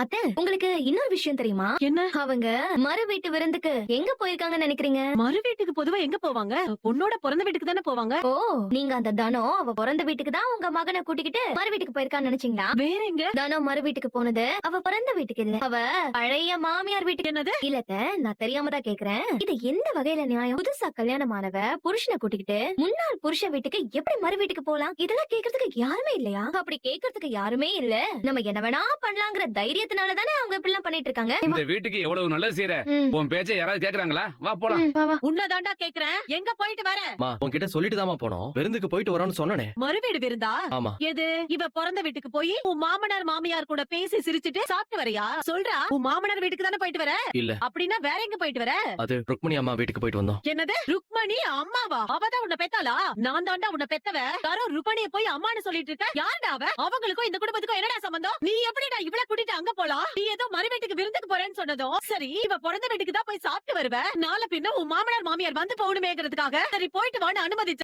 அத்த, உங்களுக்கு இன்னொரு விஷயம் தெரியுமா? என்ன? அவங்க மறு வீட்டு விருந்துக்கு எங்க போயிருக்காங்கன்னு நினைக்கிறீங்க? மறு வீட்டுக்கு பொதுவா எங்க போவாங்க? பொண்ணோட பிறந்த வீட்டுக்கு தானே போவாங்க. ஓ, நீங்க அந்த தனம் அவ பிறந்த வீட்டுக்கு தான் உங்க மகனை கூட்டிக்கிட்டு மறு வீட்டுக்கு போயிருக்கான்னு நினைச்சீங்களா? வேற எங்க? தனம் மறு வீட்டுக்கு போனது அவ பிறந்த வீட்டுக்கு இல்ல, அவ பழைய மாமியார் வீட்டுக்கு. என்னது? இல்லத்த, நான் தெரியாம தான் கேக்குறேன். இது எந்த வகையில நியாயம்? புதுசா கல்யாணமானவ புருஷனை கூட்டிக்கிட்டு முன்னாள் புருஷ வீட்டுக்கு எப்படி மறு வீட்டுக்கு போலாம்? இதெல்லாம் கேக்குறதுக்கு யாருமே இல்லையா? அப்படி கேக்குறதுக்கு யாருமே இல்ல. நம்ம என்ன வேணா பண்ணலாங்கிற தைரியத்தினால தானே அவங்க இப்படி எல்லாம் பண்ணிட்டு இருக்காங்க. இந்த வீட்டுக்கு எவ்வளவு நல்லது செய்யற. ம். உன் பேச்சை யாராவது கேக்குறாங்களா? வா போலாம். ம், வா, வா. உன்னதாண்டா கேக்குறேன். எங்க போயிட்டு வர? மா உன்கிட்ட சொல்லிட்டு தாமா போனோம். விருந்துக்கு போயிட்டு வரோம்னு சொன்னனே. மறுவீடு விருந்தா? ஆமா. எது? இவ பிறந்த வீட்டுக்கு போய் உன் மாமனார் மாமியார் கூட பேசி சிரிச்சிட்டு சாப்பிட்டு வரையா? சொல்றா, உன் மாமனார் வீட்டுக்கு தானே போயிட்டு வர? இல்ல, அப்படின்னா வேற எங்க போயிட்டு வர? அது ருக்மணி அம்மா வீட்டுக்கு போயிட்டு வந்தோம். என்னது? ருக்மணி அம்மாவா? அவதான் உன்னை பெத்தாளா? நான் தாண்டா உன்னை பெத்தவ. யாரோ ருக்மணிய போய் அம்மான்னு சொல்லிட்டு இருக்க. யாருடா அவ? அவங்களுக்கும் இந்த குடும்பத்துக்கும் என்னடா சம்பந்தம்? நீ எப்படிடா இவள கூட்டிட்டு அங்க போலாம்? நீ ஏதோ மறு வீட்டுக்கு விருந்துக்கு போறேன்னு சொன்னதும் சரி, இவ பிறந்த வீட்டுக்கு தான் போய் சாப்பிட்டு வருவ. நாளை பின்ன உன் மாமனார் மாமியார் வந்து போகணுமேங்கிறதுக்காக சரி போயிட்டு வான்னு அனுமதி